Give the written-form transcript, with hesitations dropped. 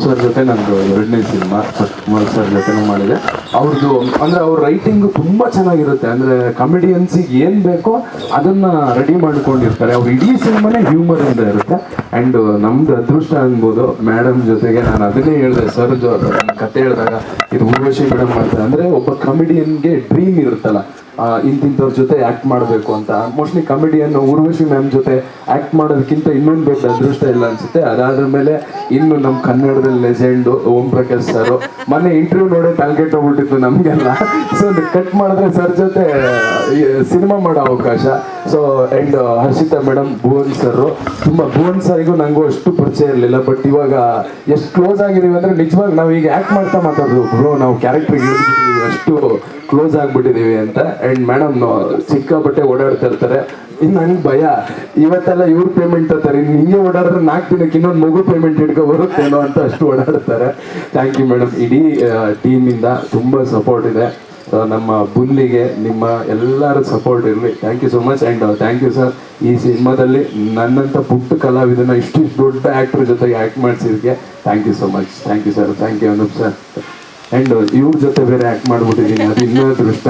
Sir ಜೊತೆ ನಂದು 2ನೇ ಸಿನಿಮಾ ಕುಮಾರ್ ಸರ್ ಜೊತೆನೂ ಮಾಡಿದೆ. ಅವ್ರದ್ದು ಅಂದರೆ ಅವ್ರ ರೈಟಿಂಗು ತುಂಬ ಚೆನ್ನಾಗಿರುತ್ತೆ. ಅಂದರೆ ಕಾಮಿಡಿಯನ್ಸಿಗೆ ಏನು ಬೇಕೋ ಅದನ್ನು ರೆಡಿ ಮಾಡ್ಕೊಂಡಿರ್ತಾರೆ. ಅವ್ರು ಇಡೀ ಸಿನಿಮಾನೇ ಹ್ಯೂಮರಿಂದ ಇರುತ್ತೆ. ಆ್ಯಂಡ್ ನಮ್ದು ಅದೃಷ್ಟ ಅನ್ಬೋದು, ಮೇಡಮ್ ಜೊತೆಗೆ ನಾನು ಅದನ್ನೇ ಹೇಳಿದೆ ಸರ್ ಕತೆ ಹೇಳಿದಾಗ, ಇದು ಊರ್ವಶಿ ಮೇಡಮ್ ಮಾಡ್ತಾರೆ. ಅಂದರೆ ಒಬ್ಬ ಕಾಮಿಡಿಯನ್ಗೆ ಡ್ರೀಮ್ ಇರುತ್ತಲ್ಲ, ಇಂತಿಂಥವ್ರ ಜೊತೆ ಆ್ಯಕ್ಟ್ ಮಾಡಬೇಕು ಅಂತ. ಮೋಸ್ಟ್ಲಿ ಕಾಮಿಡಿಯನ್ ಊರ್ವಶಿ ಮ್ಯಾಮ್ ಜೊತೆ ಆ್ಯಕ್ಟ್ ಮಾಡೋದಕ್ಕಿಂತ ಇನ್ನೊಂದು ದೊಡ್ಡ ಅದೃಷ್ಟ ಇಲ್ಲ ಅನಿಸುತ್ತೆ. ಅದಾದ ಮೇಲೆ ಇನ್ನು ನಮ್ಮ ಕನ್ನಡದಲ್ಲಿ ಲೆಜೆಂಡು ಓಂ ಪ್ರಕಾಶ್ ಸರ್ ಮೊನ್ನೆ ಇಂಟರ್ವ್ಯೂ ನೋಡೋ ತಲೆಗೆಟ್ಟು ಹೋಗ್ಬಿಟ್ಟಿತ್ತು ನಮಗೆಲ್ಲ. ಸೊ ಕಟ್ ಮಾಡಿದ್ರೆ ಸರ್ ಜೊತೆ ಸಿನಿಮಾ ಮಾಡೋ ಅವಕಾಶ. So and Harshita madam, Bhuvan sir, ತುಂಬ ಭುವನ್ ಸರಿಗೂ ನನಗೂ ಅಷ್ಟು ಪರಿಚಯ ಇರಲಿಲ್ಲ. ಬಟ್ ಇವಾಗ ಎಷ್ಟು ಕ್ಲೋಸ್ ಆಗಿದ್ದೀವಿ ಅಂದರೆ ನಿಜವಾಗಿ ನಾವು ಈಗ ಆ್ಯಕ್ಟ್ ಮಾಡ್ತಾ ಮಾತಾಡೋದು ಬ್ರೋ, ನಾವು ಕ್ಯಾರೆಕ್ಟ್ರಿಗೆ ಇಳಿದ್ಬಿಟ್ಟಿದ್ದೀವಿ, ಅಷ್ಟು ಕ್ಲೋಸ್ ಆಗಿಬಿಟ್ಟಿದ್ದೀವಿ ಅಂತ. ಆ್ಯಂಡ್ ಮೇಡಮ್ ಸಿಕ್ಕಾಪಟ್ಟೆ ಓಡಾಡ್ತಾ ಇರ್ತಾರೆ. ಇನ್ನು ನನಗೆ ಭಯ, ಇವತ್ತೆಲ್ಲ ಇವ್ರು ಪೇಮೆಂಟ್ ಅಂತಾರೆ, ಹಿಂಗೆ ಓಡಾಡಿದ್ರೆ 4 ದಿನಕ್ಕೆ ಇನ್ನೊಂದು ಮಗು ಪೇಮೆಂಟ್ ಹಿಡ್ಕೊ ಬರುತ್ತೇನೋ ಅಂತ ಅಷ್ಟು ಓಡಾಡ್ತಾರೆ. Thank you madam. ಇಡೀ ಟೀಮಿಂದ ತುಂಬ ಸಪೋರ್ಟ್ ಇದೆ. ನಮ್ಮ ಬುಲ್ಲಿಗೆ ನಿಮ್ಮ ಎಲ್ಲರ ಸಪೋರ್ಟ್ ಇರಲಿ. Thank you so much. And thank you sir, ಈ ಸಿನಿಮಾದಲ್ಲಿ ನನ್ನಂಥ ಪುಟ್ಟ ಕಲಾವಿದನ ಇಷ್ಟು ದೊಡ್ಡ ಆ್ಯಕ್ಟ್ರ್ ಜೊತೆಗೆ ಆ್ಯಕ್ಟ್ ಮಾಡಿಸಿದ್ದಕ್ಕೆ thank you so much. Thank you sir. Thank you Anoop sir. And ಇವ್ರ ಜೊತೆ ಬೇರೆ ಆ್ಯಕ್ಟ್ ಮಾಡಿಬಿಟ್ಟಿದ್ದೀನಿ, ಅದು ಇನ್ನೂ ಅದೃಷ್ಟ.